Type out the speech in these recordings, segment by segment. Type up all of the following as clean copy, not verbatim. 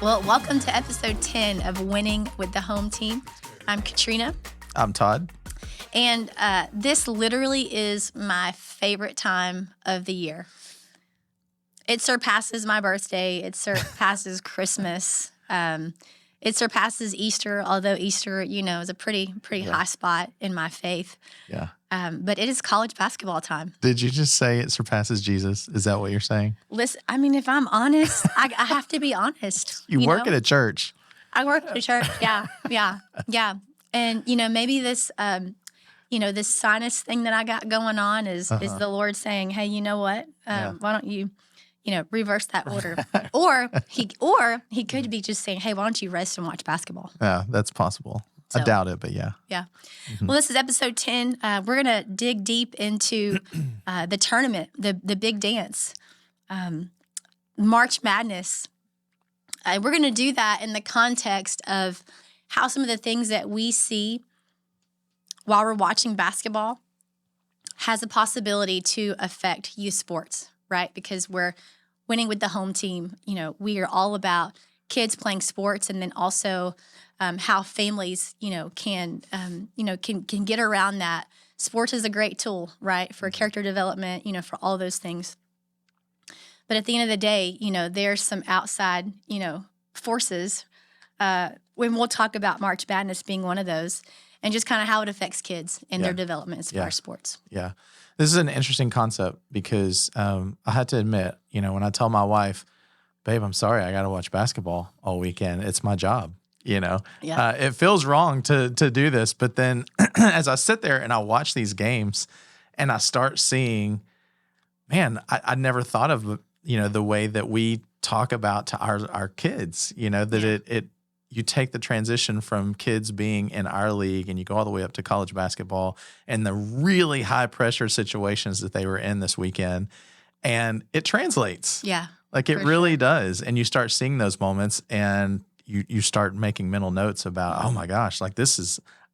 Well, welcome to episode 10 of Winning with the Home Team. I'm Katrina. I'm Todd. And this literally is my favorite time of the year. It surpasses my birthday. It surpasses Christmas. It surpasses Easter, although Easter, is a pretty high spot in my faith. Yeah. But it is college basketball time. Did you just say it surpasses Jesus? Is that what you're saying? Listen, if I'm honest, I have to be honest. You work at a church. I work at a church. Yeah. And, maybe this, this sinus thing that I got going on is the Lord saying, hey, you know what? Why don't you, reverse that order? or he could be just saying, hey, why don't you rest and watch basketball? Yeah, that's possible. So, I doubt it, but yeah. Yeah. Mm-hmm. Well, this is episode 10. We're going to dig deep into the tournament, the big dance, March Madness. We're going to do that in the context of how some of the things that we see while we're watching basketball has a possibility to affect youth sports, right? Because we're winning with the home team. We are all about kids playing sports, and then also how families, can get around that. Sports is a great tool, right, for character development, for all those things. But at the end of the day, there's some outside, forces. When we'll talk about March Madness being one of those, and just kind of how it affects kids in their development as far as sports. Yeah. This is an interesting concept because I had to admit, when I tell my wife, babe, I'm sorry, I got to watch basketball all weekend. It's my job. It feels wrong to do this. But then as I sit there and I watch these games and I start seeing, man, I never thought of, the way that we talk about to our kids, that you take the transition from kids being in our league and you go all the way up to college basketball and the really high pressure situations that they were in this weekend, and it translates. Yeah. Like it really does. And you start seeing those moments and you start making mental notes about, oh my gosh, like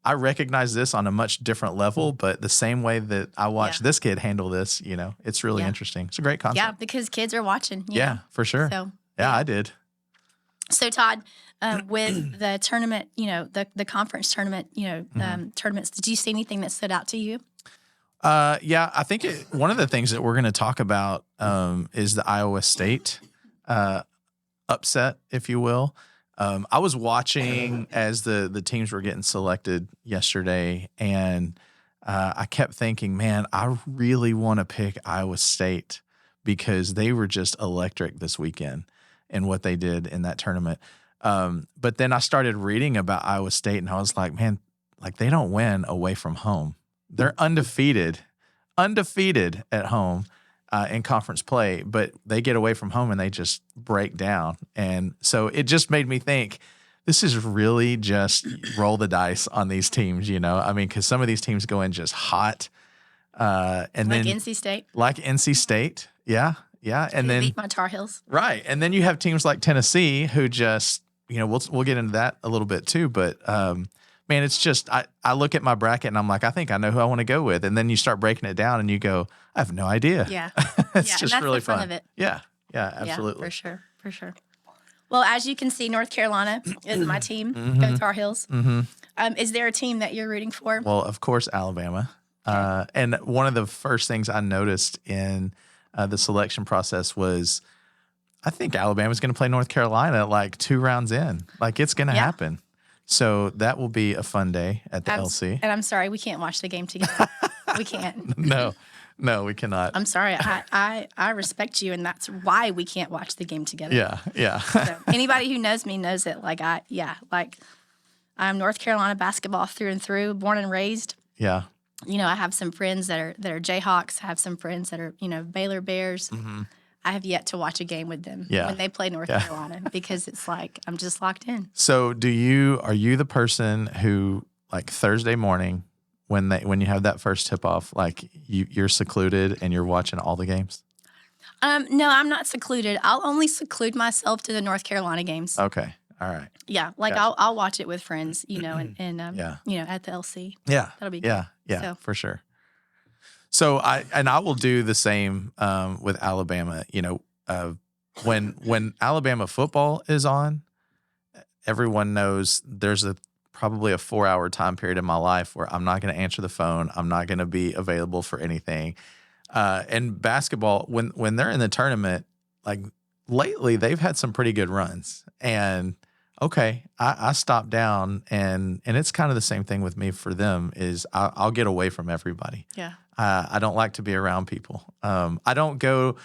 I recognize this on a much different level, but the same way that I watched this kid handle this, it's really interesting. It's a great concept. Yeah, because kids are watching. Yeah, for sure. So, I did. So Todd, with the tournament, the conference tournament, tournaments, did you see anything that stood out to you? Yeah, I think one of the things that we're going to talk about is the Iowa State upset, if you will. I was watching as the teams were getting selected yesterday, and I kept thinking, man, I really want to pick Iowa State because they were just electric this weekend in what they did in that tournament. But then I started reading about Iowa State, and I was like, man, like they don't win away from home. They're undefeated at home in conference play, but they get away from home and they just break down. And so it just made me think, this is really just roll the dice on these teams, because some of these teams go in just hot. And like then NC State? Like NC State, yeah. And then beat my Tar Heels. Right. And then you have teams like Tennessee who just, we'll get into that a little bit too, but man, it's just, I look at my bracket and I'm like, I think I know who I want to go with. And then you start breaking it down and you go, I have no idea. Yeah. It's just that's really the fun fun. Of it. Yeah, absolutely. Yeah, for sure. Well, as you can see, North Carolina is my team. Mm-hmm. Go Tar Heels. Mm-hmm. Is there a team that you're rooting for? Well, of course, Alabama. Okay. And one of the first things I noticed in the selection process was, I think Alabama's going to play North Carolina like 2 rounds in. Like it's going to happen. So that will be a fun day at the LC. And I'm sorry, we can't watch the game together. We can't. No, we cannot. I'm sorry. I respect you, and that's why we can't watch the game together. Yeah. So anybody who knows me knows it. I'm North Carolina basketball through and through, born and raised. Yeah. I have some friends that are Jayhawks. I have some friends that are, Baylor Bears. Mm-hmm. I have yet to watch a game with them when they play North Carolina because it's like I'm just locked in. So are you the person who like Thursday morning when you have that first tip off, like you're secluded and you're watching all the games? No, I'm not secluded. I'll only seclude myself to the North Carolina games. Okay. All right. Yeah. Gotcha. I'll watch it with friends, and at the LC. Yeah. That'll be good. Yeah, for sure. So I will do the same with Alabama. When Alabama football is on, everyone knows there's probably a 4-hour time period in my life where I'm not going to answer the phone. I'm not going to be available for anything. And basketball, when they're in the tournament, like lately, they've had some pretty good runs. And okay, I stop down, and it's kind of the same thing with me for them. Is I'll get away from everybody. Yeah. I don't like to be around people. I don't go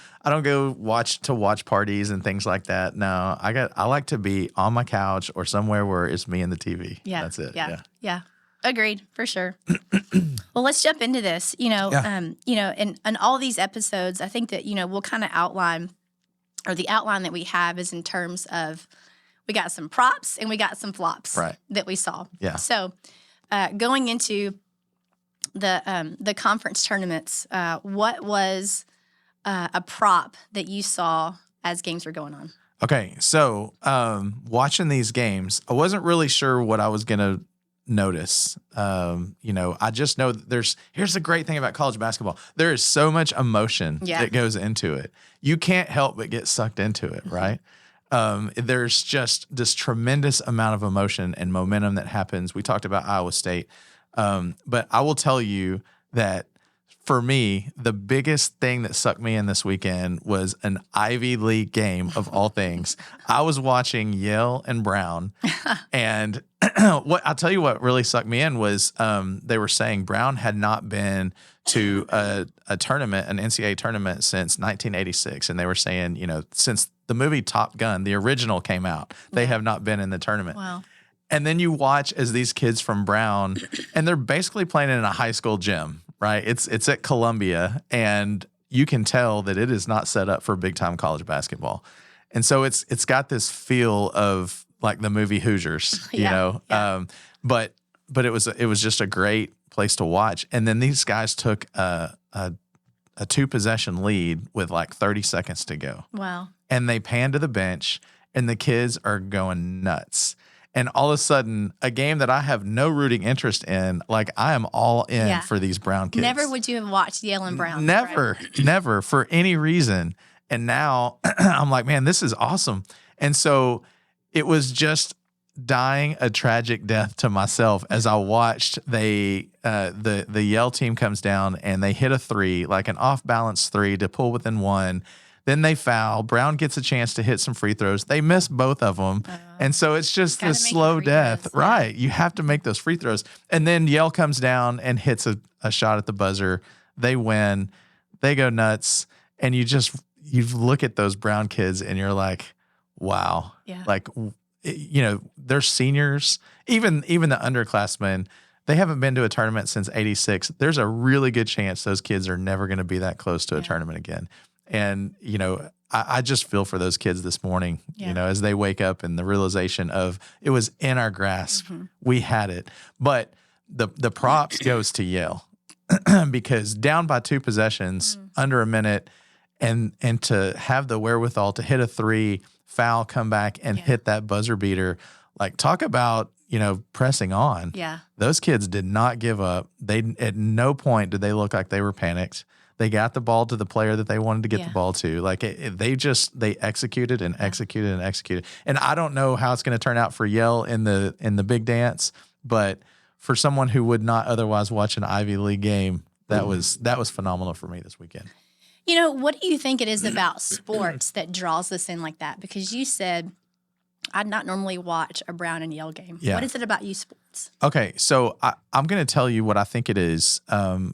watch parties and things like that. No, I like to be on my couch or somewhere where it's me and the TV. Yeah. That's it. Yeah. Agreed, for sure. Well, let's jump into this. In all these episodes, I think that, we'll kind of outline, or the outline that we have is in terms of, we got some props and we got some flops that we saw. Yeah. So going into the conference tournaments, what was a prop that you saw as games were going on? Okay, so watching these games, I wasn't really sure what I was going to notice. I just know that here's the great thing about college basketball. There is so much emotion that goes into it. You can't help but get sucked into it, right? There's just this tremendous amount of emotion and momentum that happens. We talked about Iowa State. But I will tell you that for me, the biggest thing that sucked me in this weekend was an Ivy League game of all things. I was watching Yale and Brown, and I'll tell you what really sucked me in was they were saying Brown had not been to a tournament, an NCAA tournament, since 1986, and they were saying, since the movie Top Gun, the original, came out, they have not been in the tournament. Wow. And then you watch as these kids from Brown, and they're basically playing in a high school gym, right? It's at Columbia, and you can tell that it is not set up for big time college basketball. And so it's got this feel of like the movie Hoosiers, but it was just a great place to watch. And then these guys took a 2-possession lead with like 30 seconds to go. Wow. And they pan to the bench, and the kids are going nuts. And all of a sudden, a game that I have no rooting interest in, like I am all in for these Brown kids. Never would you have watched Yale and Brown. Never for any reason. And now I'm like, man, this is awesome. And so it was just dying a tragic death to myself as I watched the Yale team comes down and they hit a 3, like an off-balance 3 to pull within 1. Then they foul. Brown gets a chance to hit some free throws. They miss both of them. And so it's just this slow death. Right. You have to make those free throws. And then Yale comes down and hits a shot at the buzzer. They win. They go nuts. And you look at those Brown kids and you're like, wow. Yeah. Like, they're seniors. Even the underclassmen, they haven't been to a tournament since 86. There's a really good chance those kids are never going to be that close to a tournament again. And, I just feel for those kids this morning, as they wake up and the realization of it was in our grasp. Mm-hmm. We had it. But the props goes to Yale because down by 2 possessions, under a minute, and to have the wherewithal to hit a 3, foul, come back and hit that buzzer beater, like talk about, pressing on. Yeah. Those kids did not give up. They at no point did they look like they were panicked. They got the ball to the player that they wanted to get the ball to. Like they executed and executed and executed. And I don't know how it's going to turn out for Yale in the big dance, but for someone who would not otherwise watch an Ivy League game, that was phenomenal for me this weekend. What do you think it is about sports that draws us in like that? Because you said I'd not normally watch a Brown and Yale game. Yeah. What is it about you sports? Okay, so I'm going to tell you what I think it is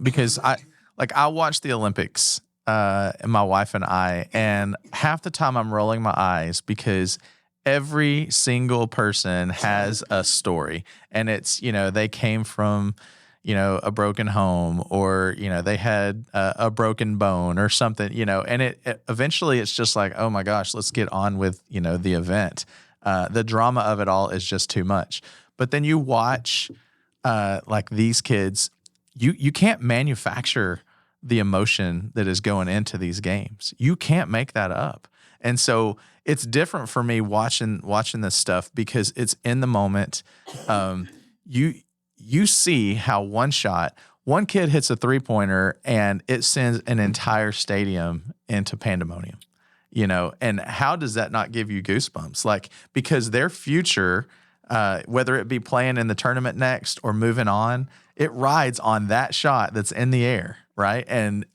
because I watch the Olympics, and my wife and I, and half the time I'm rolling my eyes because every single person has a story, and it's, they came from, a broken home, or, they had a broken bone or something, and it eventually it's just like, oh my gosh, let's get on with, the event. The drama of it all is just too much. But then you watch like these kids, you can't manufacture the emotion that is going into these games. You can't make that up. And so it's different for me watching this stuff because it's in the moment. You see how one kid hits a 3-pointer and it sends an entire stadium into pandemonium, and how does that not give you goosebumps? Like, because their future whether it be playing in the tournament next or moving on, it rides on that shot that's in the air, right? And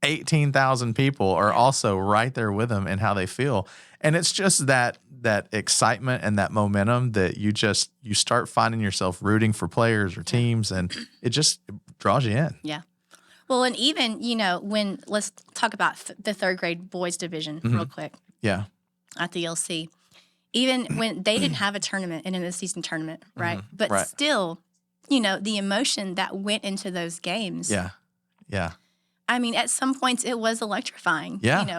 18,000 people are also right there with them in how they feel. And it's just that excitement and that momentum that you start finding yourself rooting for players or teams, and it just draws you in. Yeah. Well, and even, let's talk about the third grade boys division real quick. Yeah. At the LC. Even when they didn't have a tournament, an end of the season tournament, right? But still, the emotion that went into those games. Yeah. Yeah. I mean, at some points it was electrifying,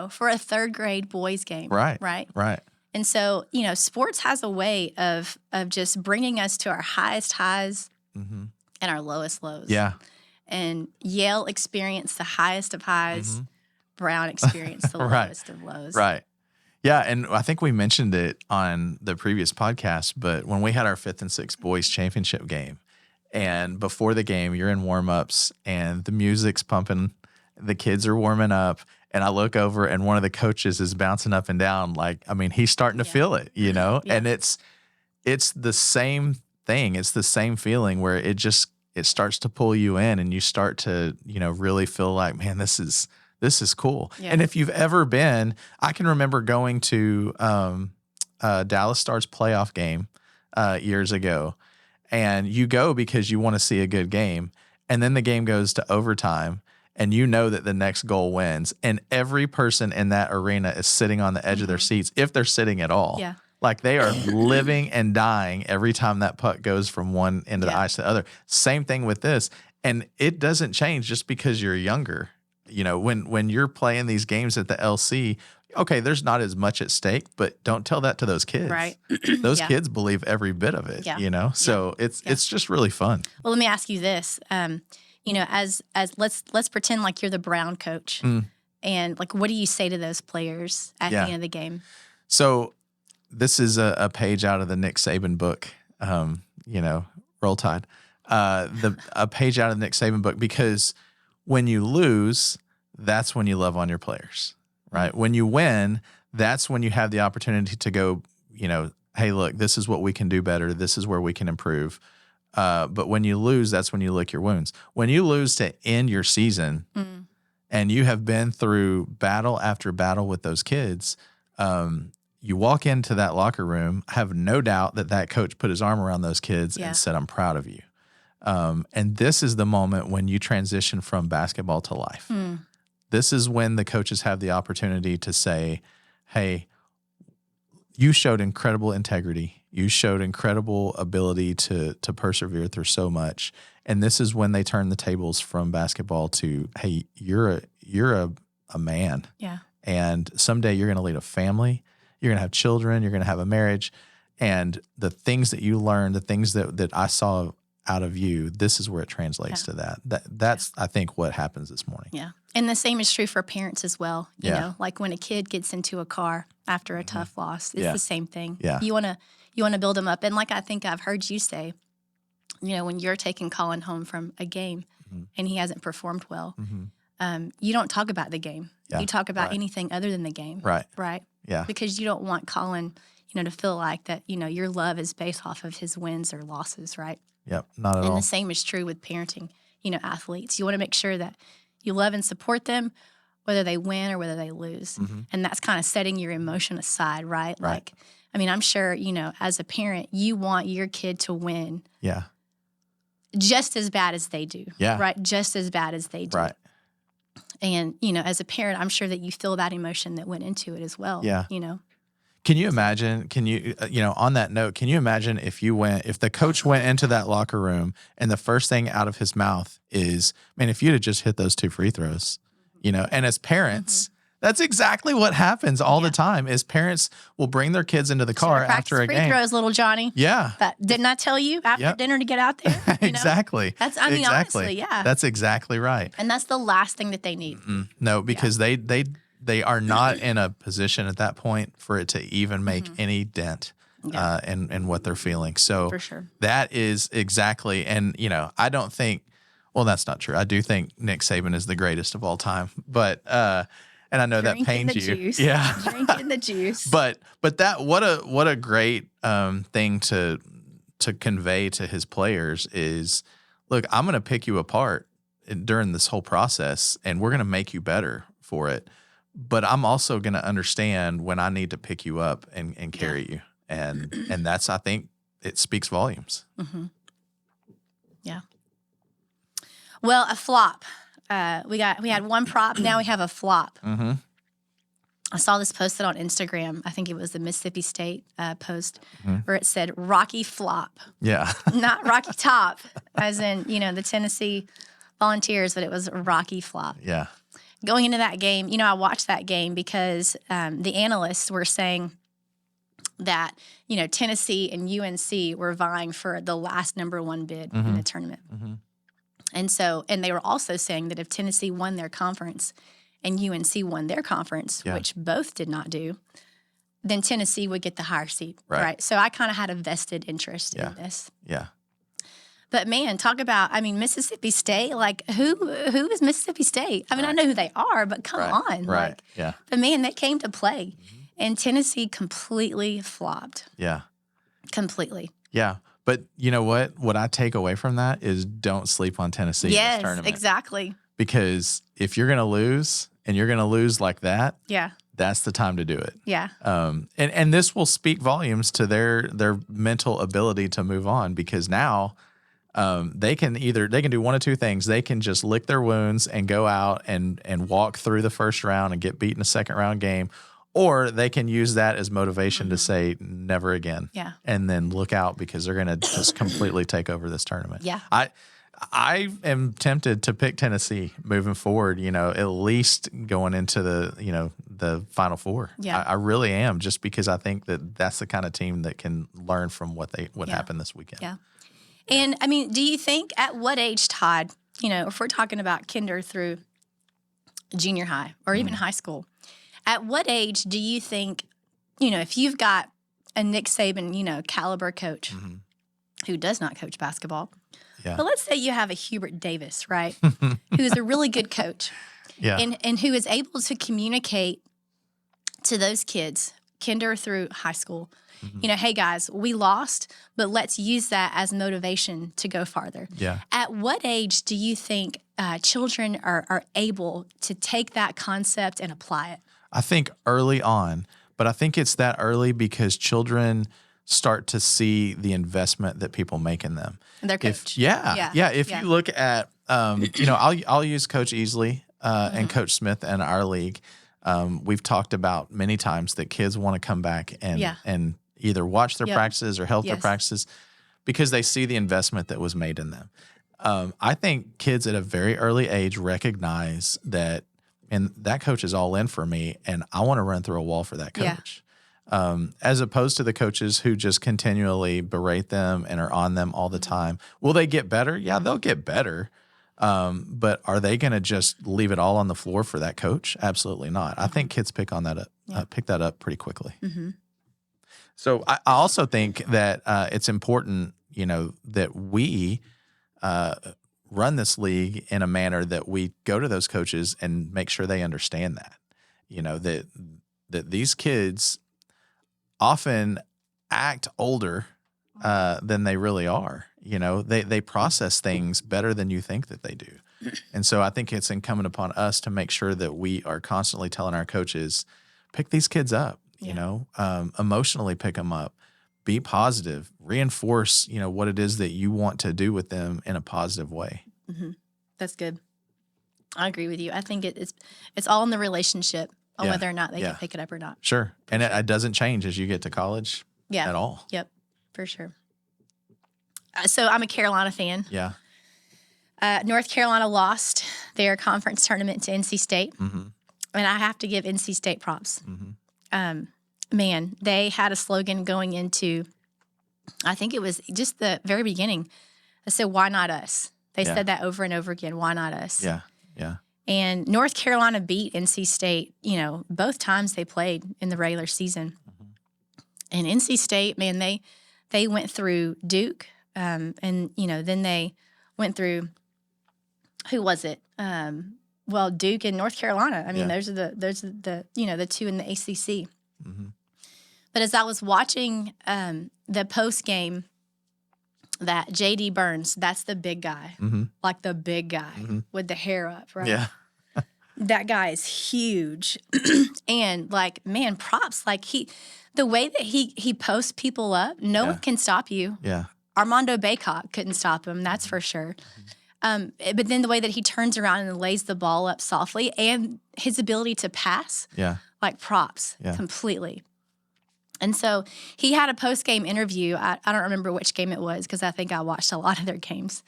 for a third grade boys game. Right. Right. Right. And so, sports has a way of just bringing us to our highest highs and our lowest lows. Yeah. And Yale experienced the highest of highs. Brown experienced the lowest of lows. Right. Yeah, and I think we mentioned it on the previous podcast, but when we had our 5th and 6th boys championship game, and before the game, you're in warm-ups, and the music's pumping, the kids are warming up, and I look over, and one of the coaches is bouncing up and down, he's starting to feel it, Yeah. And it's the same thing. It's the same feeling where it starts to pull you in, and you start to, really feel like, man, this is cool. Yeah. And if you've ever been, I can remember going to Dallas Stars playoff game years ago, and you go because you want to see a good game, and then the game goes to overtime, and that the next goal wins, and every person in that arena is sitting on the edge of their seats, if they're sitting at all. Yeah. Like they are living and dying every time that puck goes from one end of the ice to the other. Same thing with this, and it doesn't change just because you're younger. When you're playing these games at the LC, okay, there's not as much at stake, but don't tell that to those kids. Right. Those kids believe every bit of it, So it's just really fun. Well, let me ask you this. As let's pretend like you're the Brown coach. And what do you say to those players at the end of the game? So this is a page out of the Nick Saban book, Roll Tide. A page out of the Nick Saban book, because when you lose, that's when you love on your players, right? When you win, that's when you have the opportunity to go, hey, look, this is what we can do better. This is where we can improve. But when you lose, that's when you lick your wounds. When you lose to end your season and you have been through battle after battle with those kids, you walk into that locker room, have no doubt that coach put his arm around those kids and said, I'm proud of you. And this is the moment when you transition from basketball to life. This is when the coaches have the opportunity to say, hey, you showed incredible integrity. You showed incredible ability to persevere through so much. And this is when they turn the tables from basketball to, hey, you're a man. Yeah. And someday you're going to lead a family. You're going to have children. You're going to have a marriage. And the things that you learned, the things that I saw out of you, this is where it translates to that. That's I think what happens this morning. Yeah. And the same is true for parents as well. You know, like when a kid gets into a car after a tough loss, it's the same thing. Yeah. You want to build them up. And like I think I've heard you say, when you're taking Colin home from a game and he hasn't performed well, you don't talk about the game. Yeah. You talk about anything other than the game. Right. Right. Yeah. Because you don't want Colin, to feel like that, your love is based off of his wins or losses, right? Yep. Not at all. And the same is true with parenting, athletes. You want to make sure that you love and support them, whether they win or whether they lose. And that's kind of setting your emotion aside, right? Like, I'm sure, as a parent, you want your kid to win. Yeah. Just as bad as they do. Yeah. Right? Just as bad as they do. Right. And, as a parent, I'm sure that you feel that emotion that went into it as well. Yeah. Can you imagine, on that note, can you imagine if the coach went into that locker room and the first thing out of his mouth is, man, if you'd have just hit those 2 free throws, and as parents, that's exactly what happens all the time is parents will bring their kids into the car after a game. Free throws, little Johnny. Yeah. Didn't I tell you after dinner to get out there? Exactly. That's, honestly, yeah. That's exactly right. And that's the last thing that they need. No, because they are not in a position at that point for it to even make any dent in what they're feeling. So for sure. That is exactly, and I don't think, well, that's not true. I do think Nick Saban is the greatest of all time, but and I know Drinking that pains the you. Juice. Yeah. Drinking the juice. But that what a great thing to to convey to his players is, look, I'm going to pick you apart during this whole process, and we're going to make you better for it. But I'm also going to understand when I need to pick you up and carry you. And that's, I think it speaks volumes. Mm-hmm. Yeah. Well, a flop. We had one prop. Now we have a flop. Mm-hmm. I saw this posted on Instagram. I think it was the Mississippi State post where it said Rocky Flop. Yeah. Not Rocky Top, as in, the Tennessee Volunteers, but it was Rocky Flop. Yeah. Going into that game, I watched that game because the analysts were saying that, Tennessee and UNC were vying for the last number one bid in the tournament. Mm-hmm. And they were also saying that if Tennessee won their conference and UNC won their conference, which both did not do, then Tennessee would get the higher seed. Right. So I kind of had a vested interest in this. Yeah. But man, talk about, Mississippi State, like who is Mississippi State? I know who they are, but come on. Right. Like, yeah. But man, they came to play. And Tennessee completely flopped. Yeah. Completely. Yeah. But you know what? What I take away from that is don't sleep on Tennessee in this tournament. Yes, exactly. Because if you're going to lose and you're going to lose like that, that's the time to do it. Yeah. And this will speak volumes to their mental ability to move on, because now they can do one of two things. They can just lick their wounds and go out and walk through the first round and get beat in a second round game, or they can use that as motivation to say never again. Yeah. And then look out, because they're going to just completely take over this tournament. Yeah. I am tempted to pick Tennessee moving forward, at least going into the Final Four. Yeah. I really am, just because I think that's the kind of team that can learn from what happened this weekend. Yeah. And, do you think at what age, Todd, if we're talking about kinder through junior high or even high school, at what age do you think, if you've got a Nick Saban, caliber coach who does not coach basketball, but let's say you have a Hubert Davis, right, who is a really good coach and who is able to communicate to those kids, kinder through high school, hey, guys, we lost, but let's use that as motivation to go farther. Yeah. At what age do you think children are able to take that concept and apply it? I think early on, but I think it's that early because children start to see the investment that people make in them. Their coach. If you look at, I'll use Coach Easley and Coach Smith in our league. We've talked about many times that kids want to come back and either watch their practices or help their practices because they see the investment that was made in them. I think kids at a very early age recognize that, and that coach is all in for me, and I want to run through a wall for that coach. As opposed to the coaches who just continually berate them and are on them all the time. Will they get better? Yeah, they'll get better. But are they going to just leave it all on the floor for that coach? Absolutely not. I think kids pick that up pretty quickly. Mm-hmm. So I also think that it's important, that we run this league in a manner that we go to those coaches and make sure they understand that, that these kids often act older than they really are. They process things better than you think that they do. And so I think it's incumbent upon us to make sure that we are constantly telling our coaches, pick these kids up, emotionally pick them up, be positive, reinforce, what it is that you want to do with them in a positive way. Mm-hmm. That's good. I agree with you. I think it's all in the relationship on whether or not they can pick it up or not. Sure. And it doesn't change as you get to college at all. Yep, for sure. So I'm a Carolina fan. Yeah. North Carolina lost their conference tournament to NC State. Mm-hmm. And I have to give NC State props. Mm-hmm. Man, they had a slogan going into, I think it was just the very beginning. I said, why not us? They said that over and over again. Why not us? Yeah, yeah. And North Carolina beat NC State, both times they played in the regular season. Mm-hmm. And NC State, man, they went through Duke, and, then they went through, who was it? Duke and North Carolina. Those are the two in the ACC. Mm-hmm. But as I was watching the post game that JD Burns, that's the big guy, like the big guy with the hair up, right? Yeah. That guy is huge. And like, man, props. Like the way that he posts people up, no one can stop you. Yeah. Armando Baycott couldn't stop him, that's for sure. But then the way that he turns around and lays the ball up softly and his ability to pass, like props completely. And so he had a post-game interview. I don't remember which game it was because I think I watched a lot of their games.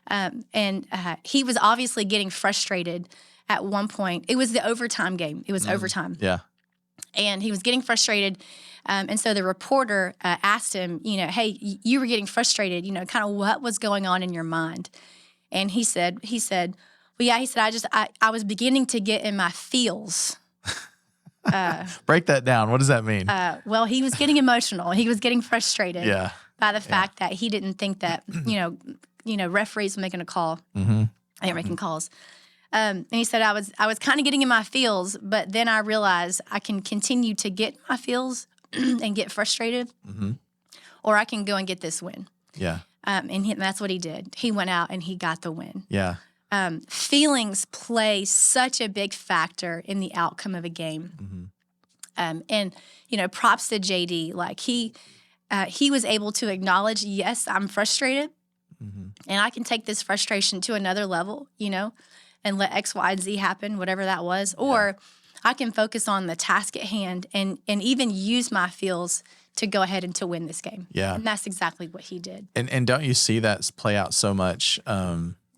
And he was obviously getting frustrated at one point. It was the overtime game. It was overtime. Yeah. And he was getting frustrated. And so the reporter asked him, hey, you were getting frustrated, kind of what was going on in your mind? And he said, well, yeah, he said, I was beginning to get in my feels. Break that down. What does that mean? Well, he was getting emotional. He was getting frustrated by the fact that he didn't think that, referees were making a call. They were making calls. And he said, I was kind of getting in my feels, but then I realized I can continue to get my feels and get frustrated, or I can go and get this win. Yeah. And that's what he did. He went out and he got the win. Yeah. Feelings play such a big factor in the outcome of a game. And, props to JD. Like he was able to acknowledge, yes, I'm frustrated and I can take this frustration to another level, and let X, Y, and Z happen, whatever that was. Or I can focus on the task at hand and even use my feels to go ahead and to win this game. Yeah. And that's exactly what he did. And don't you see that play out so much?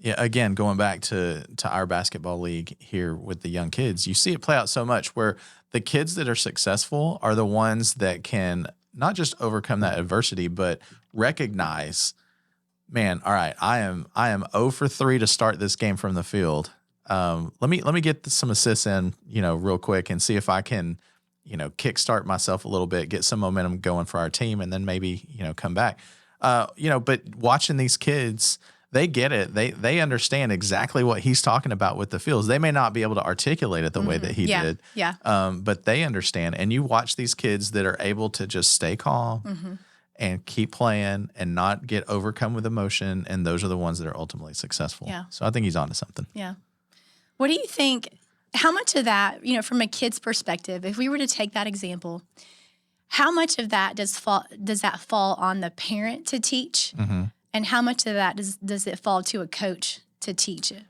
Again, going back to our basketball league here with the young kids, you see it play out so much where the kids that are successful are the ones that can not just overcome that adversity, but recognize, man, all right, I am 0 for 3 to start this game from the field. Let me get some assists in, real quick and see if I can, kickstart myself a little bit, get some momentum going for our team, and then maybe, come back. But watching these kids, they get it. They understand exactly what he's talking about with the feels. They may not be able to articulate it the way that he did. Yeah. But they understand. And you watch these kids that are able to just stay calm and keep playing and not get overcome with emotion. And those are the ones that are ultimately successful. Yeah. So I think he's onto something. Yeah. What do you think, how much of that, from a kid's perspective, if we were to take that example, how much of that does that fall on the parent to teach? And how much of that does it fall to a coach to teach it?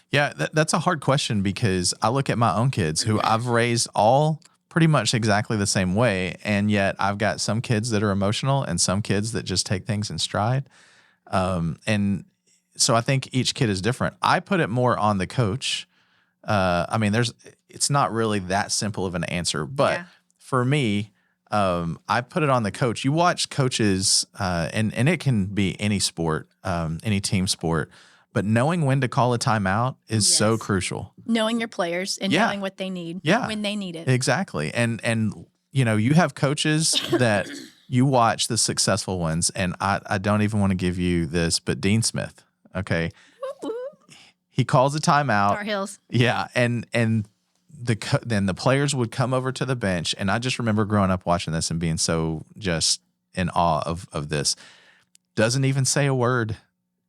Yeah, that's a hard question because I look at my own kids who I've raised all pretty much exactly the same way. And yet I've got some kids that are emotional and some kids that just take things in stride. And so I think each kid is different. I put it more on the coach. It's not really that simple of an answer, but for me, I put it on the coach. You watch coaches, and it can be any sport, any team sport, but knowing when to call a timeout is so crucial. Knowing your players and knowing what they need when they need it. Exactly. And you have coaches that you watch, the successful ones, and I don't even want to give you this, but Dean Smith, okay? He calls a timeout. Tar Heels. Yeah, and then the players would come over to the bench, and I just remember growing up watching this and being so just in awe of this. Doesn't even say a word,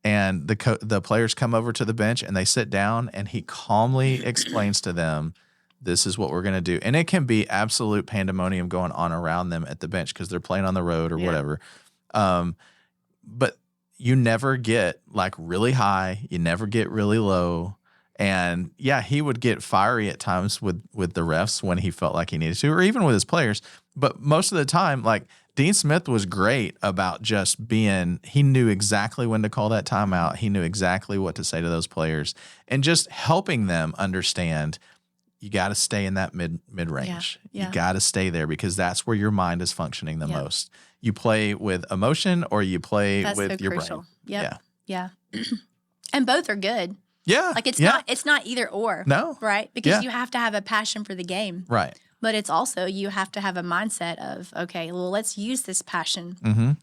and the players come over to the bench and they sit down, and he calmly explains to them, "This is what we're going to do." And it can be absolute pandemonium going on around them at the bench because they're playing on the road or whatever. But you never get like really high, you never get really low. And he would get fiery at times with the refs when he felt like he needed to, or even with his players. But most of the time, like Dean Smith was great about just he knew exactly when to call that timeout. He knew exactly what to say to those players and just helping them understand you got to stay in that mid range. You got to stay there because that's where your mind is functioning the most. You play with emotion or you play with your brain. Yeah. And both are good. Yeah. Like it's not either or. No. Right? Because you have to have a passion for the game. Right. But it's also you have to have a mindset of, okay, well, let's use this passion.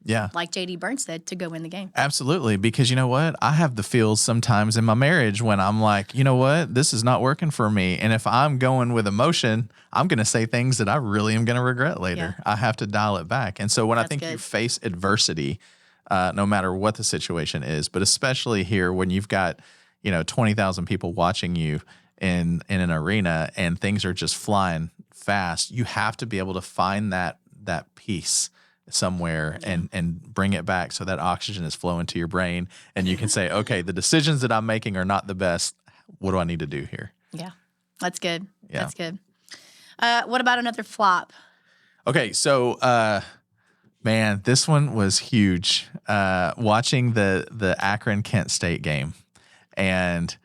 Yeah. Like JD Burns said, to go win the game. Absolutely. Because you know what? I have the feels sometimes in my marriage when I'm like, you know what? This is not working for me. And if I'm going with emotion, I'm going to say things that I really am going to regret later. I have to dial it back. And so when I think you face adversity, no matter what the situation is. But especially here when you've got, 20,000 people watching you in an arena and things are just flying fast, you have to be able to find that peace somewhere and bring it back so that oxygen is flowing to your brain and you can say, okay, the decisions that I'm making are not the best. What do I need to do here? Yeah, that's good. Yeah. That's good. What about another flop? Okay, so man, this one was huge. Watching the Akron Kent State game, and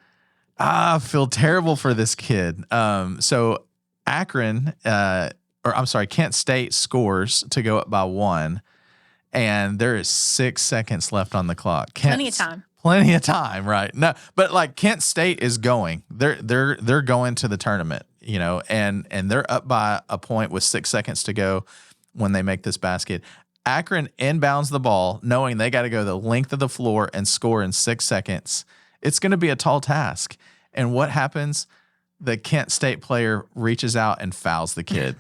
I feel terrible for this kid. So Akron, Kent State scores to go up by 1, and there is 6 seconds left on the clock. Plenty of time. Plenty of time, right? No, but like Kent State is going. They're going to the tournament, and they're up by a point with 6 seconds to go when they make this basket. Akron inbounds the ball, knowing they got to go the length of the floor and score in 6 seconds. It's going to be a tall task. And what happens? The Kent State player reaches out and fouls the kid,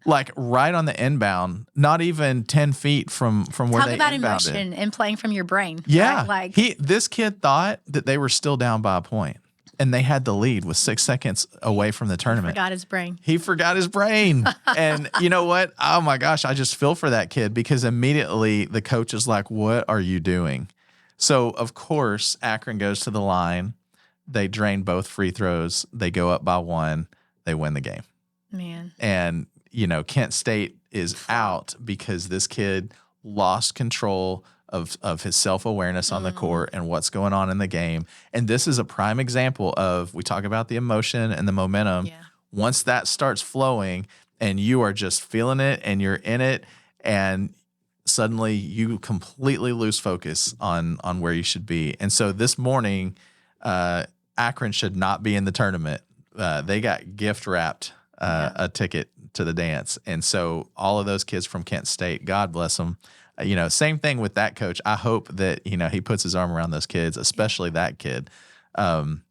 like right on the inbound, not even 10 feet from where Talk they about inbounded. emotion and playing from your brain. Yeah, right? this kid thought that they were still down by a point, and they had the lead with 6 seconds away from the tournament. Forgot his brain. He forgot his brain. And you know what? Oh my gosh, I just feel for that kid because immediately the coach is like, what are you doing? So of course, Akron goes to the line. They drain both free throws. They go up by 1. They win the game. Man. And, Kent State is out because this kid lost control of his self-awareness on the court and what's going on in the game. And this is a prime example of, we talk about the emotion and the momentum. Yeah. Once that starts flowing and you are just feeling it and you're in it, and suddenly you completely lose focus on where you should be. And so this morning, Akron should not be in the tournament. They got gift wrapped a ticket to the dance. And so all of those kids from Kent State, God bless them. Same thing with that coach. I hope that, he puts his arm around those kids, especially that kid. And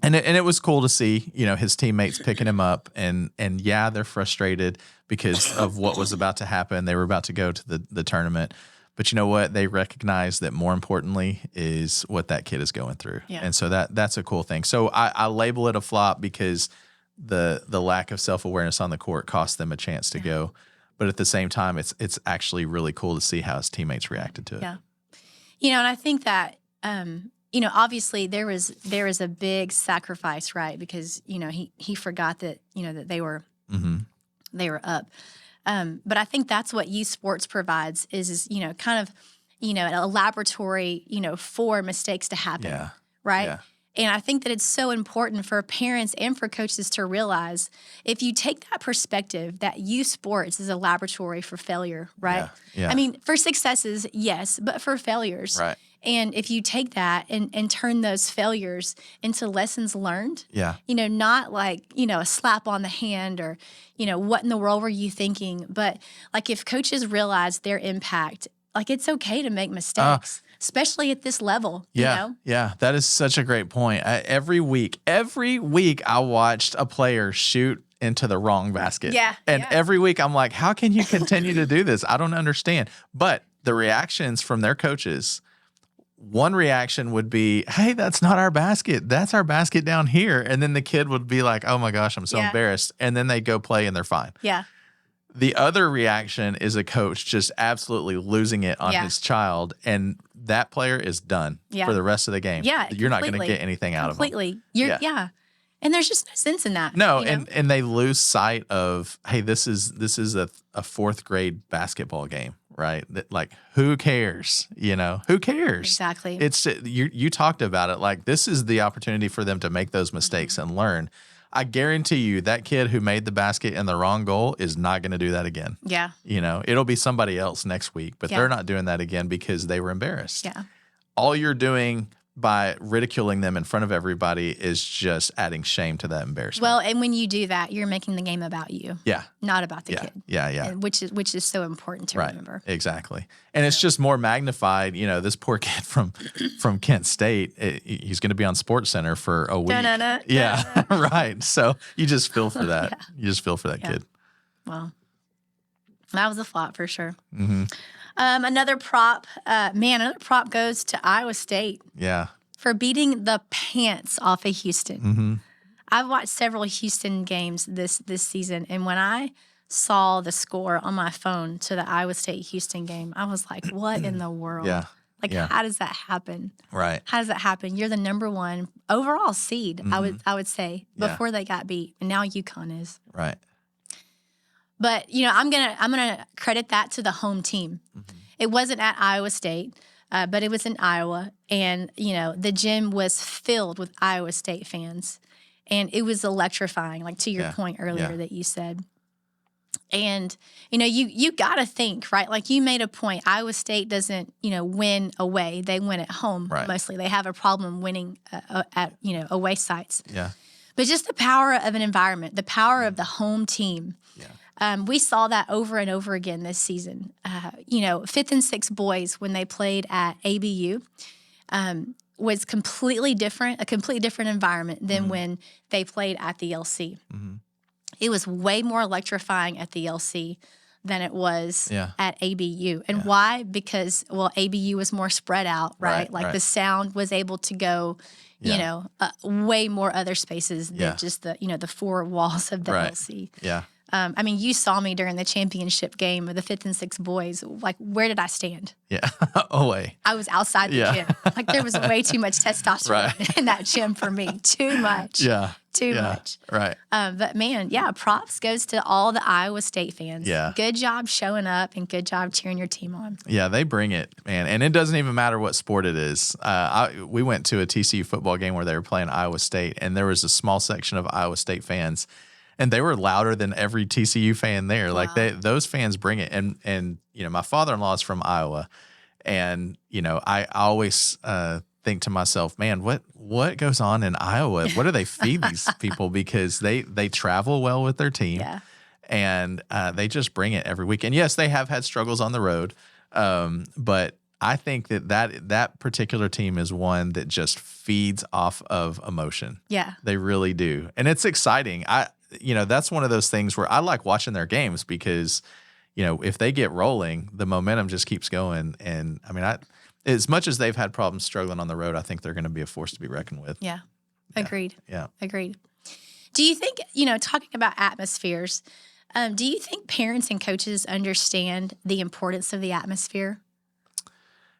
it was cool to see, his teammates picking him up and yeah, they're frustrated because of what was about to happen. They were about to go to the tournament. But you know what? They recognize that more importantly is what that kid is going through. Yeah. And so that's a cool thing. So I label it a flop because the lack of self-awareness on the court cost them a chance to go. But at the same time, it's actually really cool to see how his teammates reacted to it. Yeah. And I think that, obviously there was a big sacrifice, right? Because, he forgot that, that they were up. But I think that's what youth sports provides is kind of, a laboratory, for mistakes to happen. Yeah. Right. Yeah. And I think that it's so important for parents and for coaches to realize if you take that perspective that youth sports is a laboratory for failure, right? Yeah. I mean, for successes, yes, but for failures. Right. And if you take that and turn those failures into lessons learned, Yeah. Not like, a slap on the hand or, what in the world were you thinking? But like if coaches realize their impact, like it's okay to make mistakes. Especially at this level, Yeah, that is such a great point. Every week I watched a player shoot into the wrong basket. Yeah, and yeah. every week I'm like, how can you continue to do this? I don't understand. But the reactions from their coaches, one reaction would be, hey, that's not our basket. That's our basket down here. And then the kid would be like, oh my gosh, I'm so embarrassed. And then they go play and they're fine. Yeah. The other reaction is a coach just absolutely losing it on his child, and that player is done for the rest of the game. Yeah, You're not going to get anything out of them. Completely. And there's just no sense in that. No, and they lose sight of, hey, this is a fourth grade basketball game, right? That, like, who cares? Who cares? Exactly. It's you talked about it. Like, this is the opportunity for them to make those mistakes and learn. I guarantee you that kid who made the basket and the wrong goal is not going to do that again. Yeah. It'll be somebody else next week, but they're not doing that again because they were embarrassed. Yeah. All you're doing by ridiculing them in front of everybody is just adding shame to that embarrassment. Well, and when you do that, you're making the game about you. Yeah. Not about the kid. Yeah. And which is so important to remember. Exactly. And it's just more magnified. This poor kid from Kent State, he's going to be on Sports Center for a week. Yeah, right. So you just feel for that. You just feel for that kid. Well, that was a flop for sure. Mm-hmm. Another prop, another prop goes to Iowa State Yeah. for beating the pants off of Houston. Mm-hmm. I've watched several Houston games this season, and when I saw the score on my phone to the Iowa State Houston game, I was like, "What in the world? Yeah. Like, Yeah. how does that happen? Right. How does that happen? You're the number one overall seed, I would say, Yeah. before they got beat, and now UConn is. Right. But I'm gonna credit that to the home team. Mm-hmm. It wasn't at Iowa State, but it was in Iowa, and the gym was filled with Iowa State fans, and it was electrifying. Like to your point earlier that you said, and you got to think, right? Like you made a point. Iowa State doesn't win away; they win at home mostly. They have a problem winning at away sites. Yeah. But just the power of an environment, the power of the home team. Yeah. We saw that over and over again this season. 5th and 6th boys, when they played at ABU, was completely different, a completely different environment than when they played at the LC. Mm-hmm. It was way more electrifying at the LC than it was at ABU. And why? Because, ABU was more spread out, right? The sound was able to go, way more other spaces than just the four walls of the LC. Yeah. You saw me during the championship game of the 5th and 6th boys. Like, where did I stand? Yeah. Away. I was outside the gym. Like, there was way too much testosterone in that gym for me. Too much. Yeah. Too much. Right. But, man, props goes to all the Iowa State fans. Yeah. Good job showing up and good job cheering your team on. Yeah, they bring it, man. And it doesn't even matter what sport it is. We went to a TCU football game where they were playing Iowa State, and there was a small section of Iowa State fans. And they were louder than every TCU fan there. Wow. Like those fans bring it. And my father-in-law is from Iowa, and I always think to myself, man, what goes on in Iowa? What do they feed these people? Because they travel well with their team, and they just bring it every week. And yes, they have had struggles on the road, but I think that particular team is one that just feeds off of emotion. Yeah, they really do, and it's exciting. That's one of those things where I like watching their games because, if they get rolling, the momentum just keeps going. And as much as they've had problems struggling on the road, I think they're going to be a force to be reckoned with. Yeah. Agreed. Yeah. Agreed. Do you think, talking about atmospheres, do you think parents and coaches understand the importance of the atmosphere?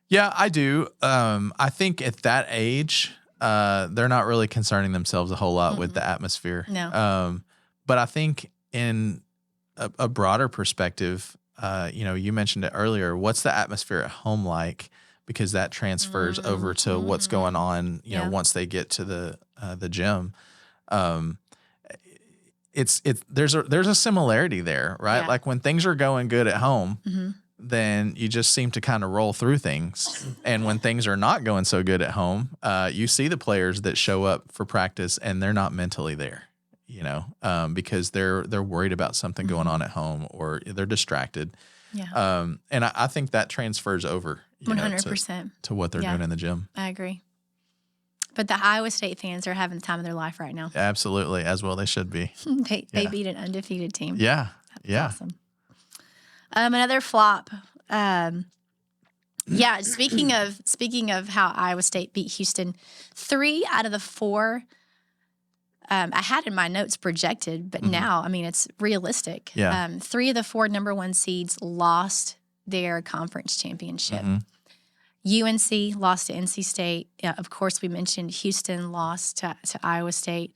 Yeah, I do. I think at that age, they're not really concerning themselves a whole lot with the atmosphere. No. But I think in a broader perspective, you mentioned it earlier, what's the atmosphere at home like? Because that transfers over to what's going on, once they get to the gym. There's a similarity there, right? Yeah. Like when things are going good at home, then you just seem to kind of roll through things. And when things are not going so good at home, you see the players that show up for practice and they're not mentally there. Because they're worried about something going on at home or they're distracted. Yeah. And I think that transfers over 100% to what they're doing in the gym. I agree. But the Iowa State fans are having the time of their life right now. Absolutely, as well they should be. They beat an undefeated team. Yeah. That's awesome. Another flop. Speaking of how Iowa State beat Houston, 3 out of the 4. I had in my notes projected, but now, it's realistic. Yeah. 3 of the 4 number 1 seeds lost their conference championship. UNC lost to NC State. Of course, we mentioned Houston lost to Iowa State.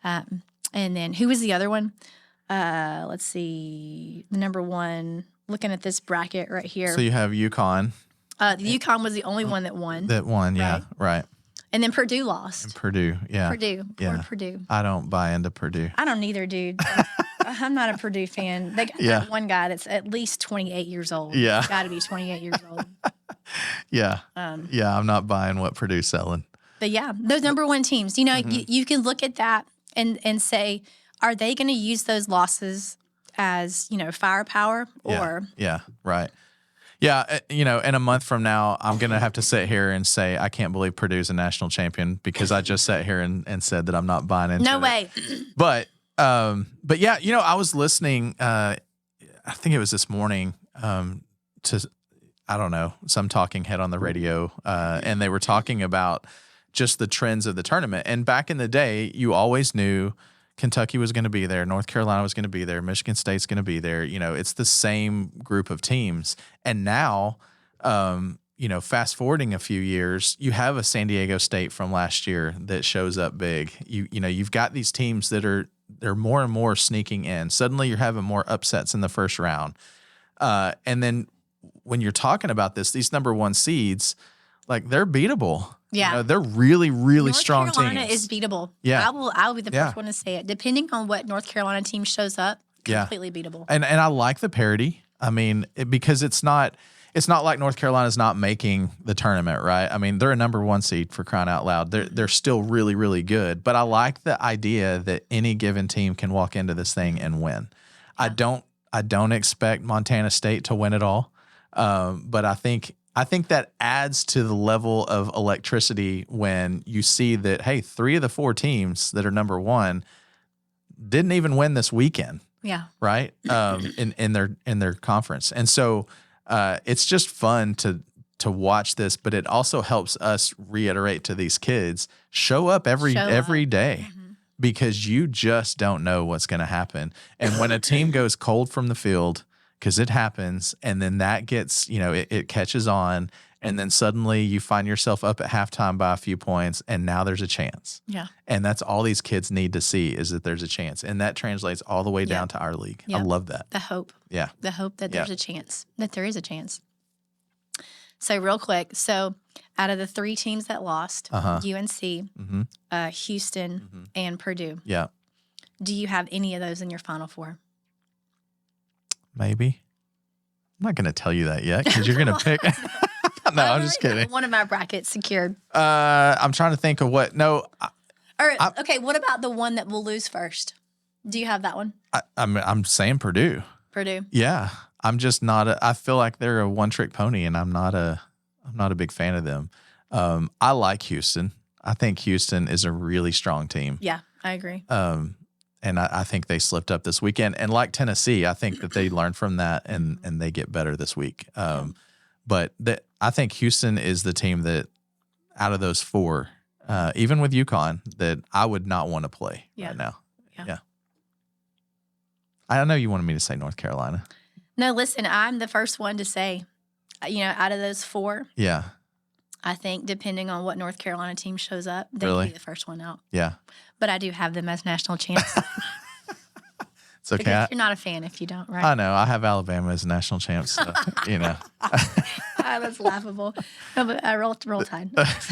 And then who was the other one? Let's see. The number 1, looking at this bracket right here. So you have UConn. The UConn was the only one that won. Right. And then Purdue lost. And Purdue. Poor Purdue. I don't buy into Purdue. I don't either, dude. I'm not a Purdue fan. They got that one guy that's at least 28 years old. Yeah. Got to be 28 years old. I'm not buying what Purdue's selling. But those number 1 teams, you can look at that and say, are they going to use those losses as, firepower or? Yeah, right. Yeah, in a month from now, I'm going to have to sit here and say, I can't believe Purdue's a national champion because I just sat here and said that I'm not buying into it. No way. But I was listening, I think it was this morning, I don't know, some talking head on the radio, and they were talking about just the trends of the tournament. And back in the day, you always knew Kentucky was going to be there, North Carolina was going to be there, Michigan State's going to be there. It's the same group of teams. And now, fast forwarding a few years, you have a San Diego State from last year that shows up big. You've got these teams they're more and more sneaking in. Suddenly, you're having more upsets in the first round, and then when you're talking about these number one seeds, like they're beatable. Yeah. They're really, really North strong Carolina teams. is beatable. Yeah. I will be the first one to say it. Depending on what North Carolina team shows up, completely beatable. And I like the parity. I mean, because it's not like North Carolina's not making the tournament, right? I mean, they're a number one seed, for crying out loud. They're still really, really good. But I like the idea that any given team can walk into this thing and win. Yeah. I don't expect Montana State to win it all. But I think that adds to the level of electricity when you see that, hey, 3 of the 4 teams that are number one didn't even win this weekend. Yeah. Right. In their conference. And so it's just fun to watch this, but it also helps us reiterate to these kids, show up every day. Mm-hmm. Because you just don't know what's going to happen. And when a team goes cold from the field, because it happens, and then that gets, it catches on, and then suddenly you find yourself up at halftime by a few points, and now there's a chance. Yeah. And that's all these kids need to see, is that there's a chance. And that translates all the way down to our league. I love that. The hope. Yeah. The hope that there's a chance, that there is a chance. So real quick, out of the 3 teams that lost, UNC, mm-hmm. Houston, mm-hmm. and Purdue. Yeah. Do you have any of those in your Final Four? Maybe. I'm not going to tell you that yet because you're going to pick. No, I'm just kidding. One of my brackets secured. I'm trying to think of what. No. Okay. What about the one that will lose first? Do you have that one? I'm saying Purdue. Purdue. Yeah. I'm just not. I feel like they're a one-trick pony, and I'm not a big fan of them. I like Houston. I think Houston is a really strong team. Yeah, I agree. And I think they slipped up this weekend. And like Tennessee, I think that they learned from that and they get better this week. But I think Houston is the team that, out of those 4, even with UConn, that I would not want to play right now. Yeah. I know you wanted me to say North Carolina. No, listen, I'm the first one to say, out of those 4. Yeah. I think depending on what North Carolina team shows up, they will be the first one out. Yeah. But I do have them as national champs. It's okay. Because you're not a fan if you don't, right? I know. I have Alabama as national champs, so, That's laughable. No, but roll Tide.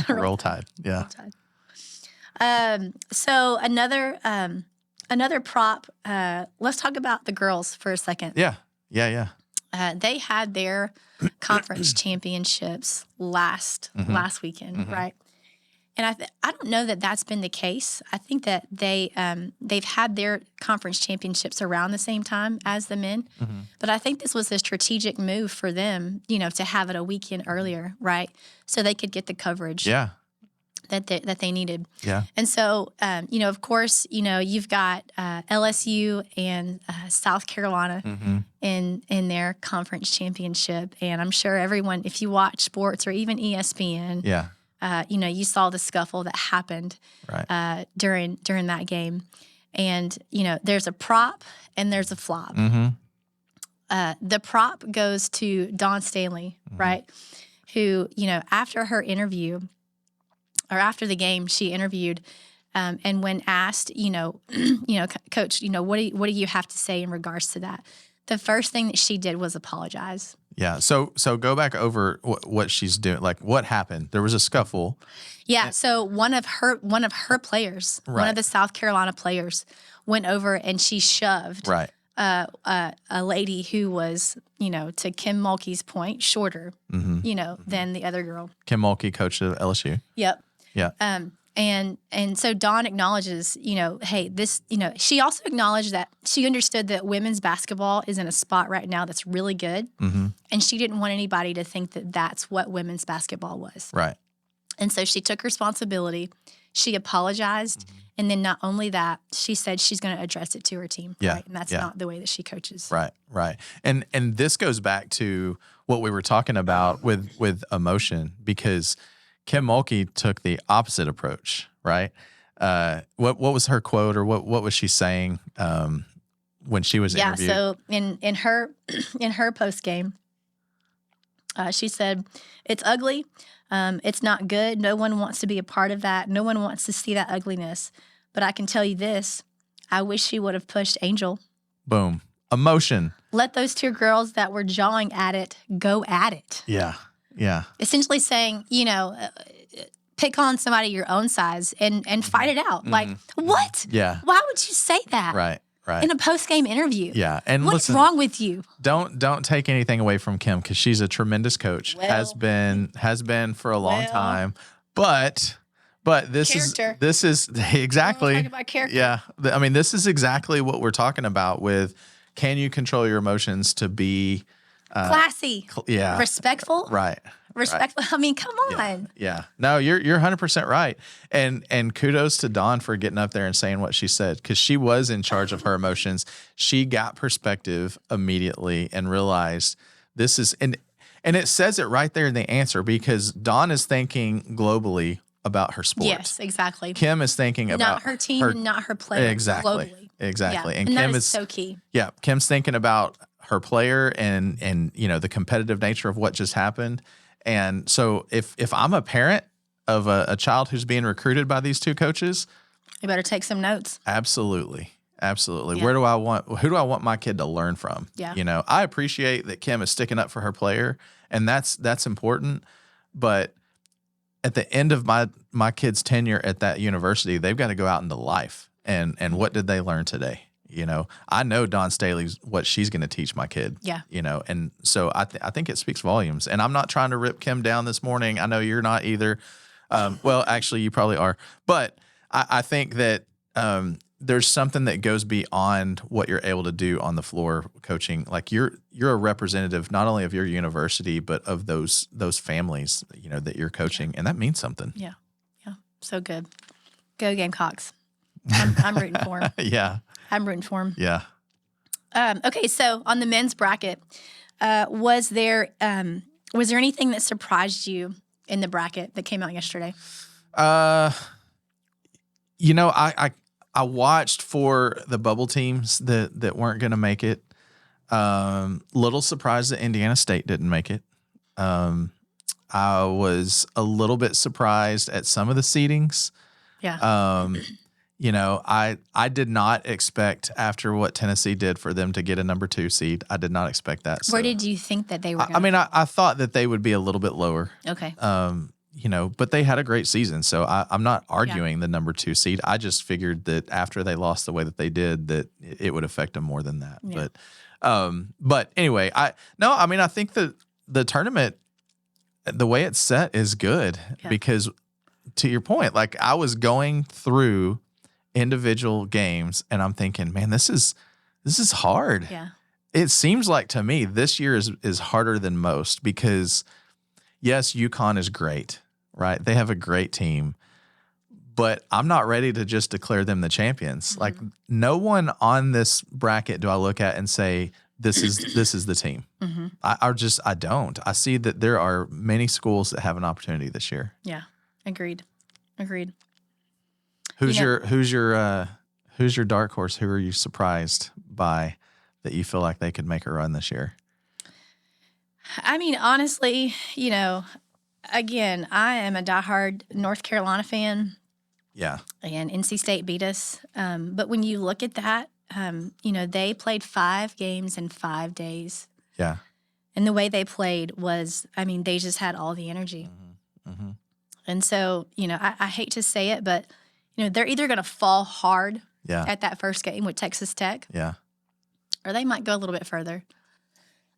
Roll Tide, yeah. Roll Tide. So another prop. Let's talk about the girls for a second. Yeah. They had their conference championships last weekend, mm-hmm. right? And I don't know that that's been the case. I think that they've had their conference championships around the same time as the men. Mm-hmm. But I think this was a strategic move for them, to have it a weekend earlier, right? So they could get the coverage. Yeah. That they needed. Yeah. And so, of course, you've got LSU and South Carolina mm-hmm. in their conference championship. And I'm sure everyone, if you watch sports or even ESPN, you saw the scuffle that happened during that game. And, there's a prop and there's a flop. Mm-hmm. The prop goes to Dawn Stanley, mm-hmm. right? Who, after her interview, or after the game, she interviewed, and when asked, Coach, what do you have to say in regards to that? The first thing that she did was apologize. Yeah. So go back over what she's doing. Like, what happened? There was a scuffle. Yeah. So one of her players, one of the South Carolina players, went over and she shoved a lady who was, to Kim Mulkey's point, shorter, mm-hmm. Than the other girl. Kim Mulkey, coach of LSU. Yep. Yeah. And so Dawn acknowledges, hey, this, she also acknowledged that she understood that women's basketball is in a spot right now that's really good. Mm-hmm. And she didn't want anybody to think that that's what women's basketball was. Right. And so she took responsibility. She apologized. Mm-hmm. And then not only that, she said she's going to address it to her team. Yeah, Right? And that's yeah. not the way that she coaches. Right. And this goes back to what we were talking about with emotion, because Kim Mulkey took the opposite approach, right? What was her quote, or what was she saying when she was interviewed? So in her post game, she said, "It's ugly. It's not good. No one wants to be a part of that. No one wants to see that ugliness. But I can tell you this: I wish she would have pushed Angel. Boom. Emotion. Let those two girls that were jawing at it go at it." Yeah. Essentially saying, pick on somebody your own size and fight it out. Like, what? Yeah. Why would you say that? Right. In a post-game interview. Yeah. And what's listen, wrong with you? Don't take anything away from Kim, because she's a tremendous coach. Well, has been for a long time. But this is exactly. Talk about character. Yeah. I mean, this is exactly what we're talking about with, can you control your emotions to be classy, yeah, respectful, right? Respectful. Right. I mean, come on. Yeah. No, you're 100% right. And kudos to Dawn for getting up there and saying what she said, because she was in charge of her emotions. She got perspective immediately and realized this is, and it says it right there in the answer, because Dawn is thinking globally about her sport. Yes, exactly. Kim is thinking about not her team and not her players. Exactly. Globally. Exactly. Yeah. And Kim Kim is so key. Yeah. Kim's thinking about her player and the competitive nature of what just happened. And so if I'm a parent of a child who's being recruited by these two coaches, you better take some notes. Absolutely. Yeah. Who do I want my kid to learn from? Yeah. I appreciate that Kim is sticking up for her player, and that's important. But at the end of my kid's tenure at that university, they've got to go out into life. And what did they learn today? I know Dawn Staley's what she's going to teach my kid. Yeah. And so I think it speaks volumes. And I'm not trying to rip Kim down this morning. I know you're not either. Well, actually, you probably are. But I think that there's something that goes beyond what you're able to do on the floor coaching. Like you're a representative not only of your university, but of those families that you're coaching, and that means something. Yeah. So good. Go Gamecocks. I'm rooting for them. Yeah. I'm rooting for them. Yeah. Okay, so on the men's bracket, was there anything that surprised you in the bracket that came out yesterday? I watched for the bubble teams that weren't going to make it. Little surprised that Indiana State didn't make it. I was a little bit surprised at some of the seedings. Yeah. I did not expect, after what Tennessee did, for them to get a number 2 seed. I did not expect that. Where did you think that they were? I thought that they would be a little bit lower. Okay. But they had a great season, so I'm not arguing the number 2 seed. I just figured that after they lost the way that they did, that it would affect them more than that. Yeah. But anyway, I think that the tournament, the way it's set, is good because, to your point, like I was going through individual games and I'm thinking, man, this is hard. Yeah. It seems like to me this year is harder than most because yes, UConn is great, right? They have a great team, but I'm not ready to just declare them the champions. Mm-hmm. Like no one on this bracket do I look at and say, this is the team. Mm-hmm. I don't. I see that there are many schools that have an opportunity this year. Yeah. Agreed. Who's your dark horse? Who are you surprised by that you feel like they could make a run this year? I mean, honestly, again, I am a diehard North Carolina fan. Yeah. And NC State beat us. But when you look at that, they played 5 games in 5 days. Yeah. And the way they played was, they just had all the energy. Mm-hmm. Mm-hmm. And so, I hate to say it, but, they're either going to fall hard at that first game with Texas Tech. Yeah. Or they might go a little bit further.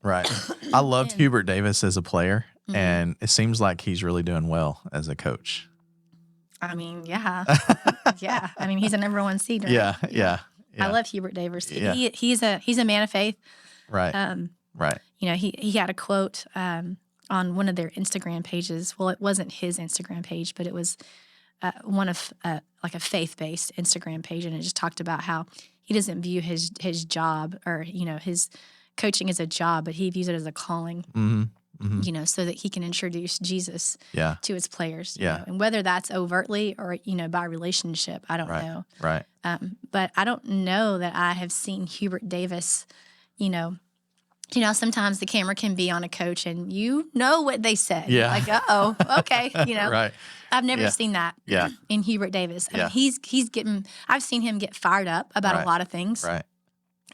Right. I loved Hubert Davis as a player, mm-hmm. and it seems like he's really doing well as a coach. Yeah. Yeah. He's a number 1 seed, right? Yeah. I love Hubert Davis. Yeah. He's a man of faith. Right. Right. He had a quote on one of their Instagram pages. Well, it wasn't his Instagram page, but it was one of like a faith-based Instagram page, and it just talked about how he doesn't view his job or his coaching as a job, but he views it as a calling. Mm-hmm. Mm-hmm. So that he can introduce Jesus to his players. And whether that's overtly or by relationship, I don't know. Right. But I don't know that I have seen Hubert Davis. Sometimes the camera can be on a coach, and what they said. Yeah. Like, okay. Right. I've never seen that. Yeah. In Hubert Davis. I mean, I've seen him get fired up about a lot of things. Right.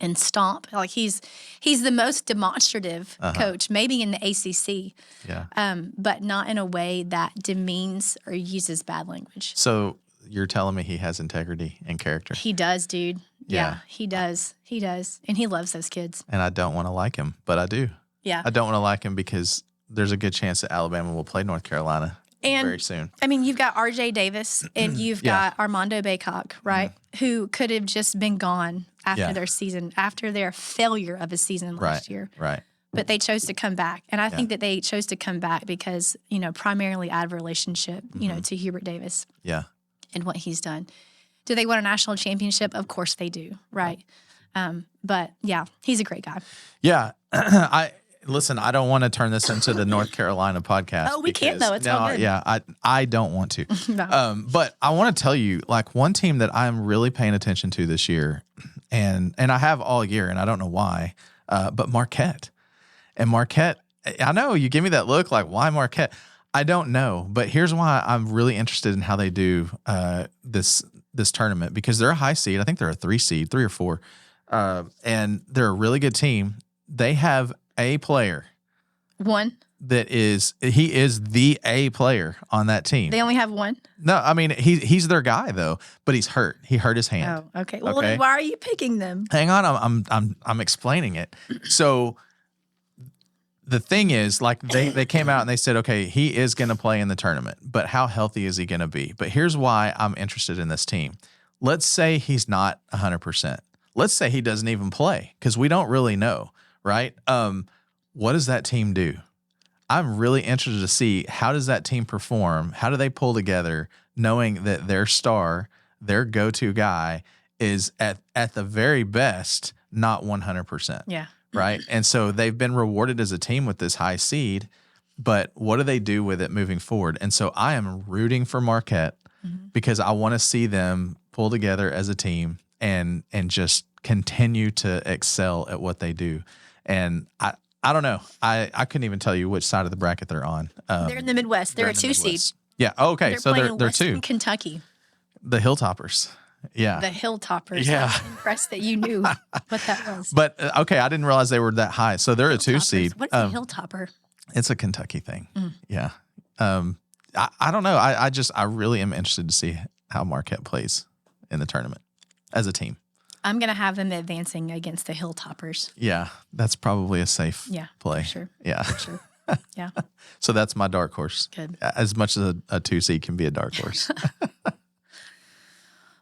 And stomp. Like he's the most demonstrative coach, maybe in the ACC. Yeah. But not in a way that demeans or uses bad language. So you're telling me he has integrity and character? He does, dude. Yeah, he does. He does. And he loves those kids. And I don't want to like him, but I do. Yeah. I don't want to like him because there's a good chance that Alabama will play North Carolina very soon. I mean, you've got R.J. Davis and you've got Armando Baycock, right? Who could have just been gone after their season, after their failure of a season last year. Right. But they chose to come back. And I think that they chose to come back because, primarily out of relationship, to Hubert Davis. Yeah. And what he's done. Do they win a national championship? Of course they do, right? But yeah, he's a great guy. Yeah. Listen, I don't want to turn this into the North Carolina podcast. Oh, we can't though. It's all good. Yeah, I don't want to. No. But I want to tell you, like, one team that I'm really paying attention to this year, and I have all year, and I don't know why, but Marquette. And Marquette, I know you give me that look like, why Marquette? I don't know, but here's why I'm really interested in how they do this tournament, because they're a high seed. I think they're a 3 or 4, and they're a really good team. They have a player. One. He is the A player on that team. They only have one? No, I mean he's their guy though, but he's hurt. He hurt his hand. Oh, okay. Well, then why are you picking them? Hang on, I'm explaining it. So the thing is, like, they came out and they said, okay, he is going to play in the tournament, but how healthy is he going to be? But here's why I'm interested in this team. Let's say he's not 100%. Let's say he doesn't even play, because we don't really know, right? What does that team do? I'm really interested to see, how does that team perform? How do they pull together, knowing that their star, their go-to guy, is at the very best not 100%. Yeah. Right. And so they've been rewarded as a team with this high seed, but what do they do with it moving forward? And so I am rooting for Marquette because I want to see them pull together as a team and just continue to excel at what they do. And I don't know. I couldn't even tell you which side of the bracket they're on. They're in the Midwest. They're a 2 seed. Yeah. Okay. So they're 2. Kentucky. The Hilltoppers. Yeah. The Hilltoppers. Yeah. I'm impressed that you knew what that was. But okay, I didn't realize they were that high. So they're a 2 seed. What is a Hilltopper? It's a Kentucky thing. Yeah. I don't know. I really am interested to see how Marquette plays in the tournament as a team. I'm going to have them advancing against the Hilltoppers. Yeah. That's probably a safe play. For sure. Yeah. For sure. Yeah. So that's my dark horse. Good. As much as a 2 seed can be a dark horse.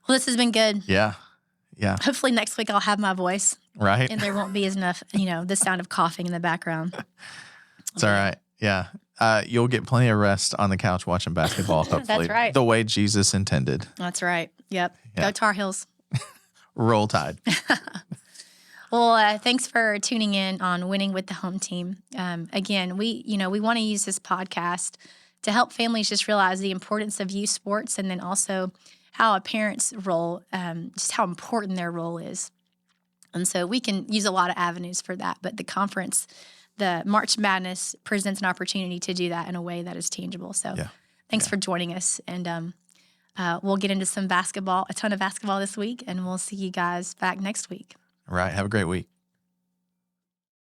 Well, this has been good. Yeah. Yeah. Hopefully next week I'll have my voice. Right. And there won't be enough, the sound of coughing in the background. It's all right. Yeah. You'll get plenty of rest on the couch watching basketball, hopefully. That's right. The way Jesus intended. That's right. Yep. Yeah. Go Tar Heels. Roll Tide. Well, thanks for tuning in on Winning with the Home Team. Again, we want to use this podcast to help families just realize the importance of youth sports, and then also how a parent's role, just how important their role is. And so we can use a lot of avenues for that, but the conference, the March Madness, presents an opportunity to do that in a way that is tangible. So thanks for joining us, and we'll get into some basketball, a ton of basketball this week, and we'll see you guys back next week. All right. Have a great week.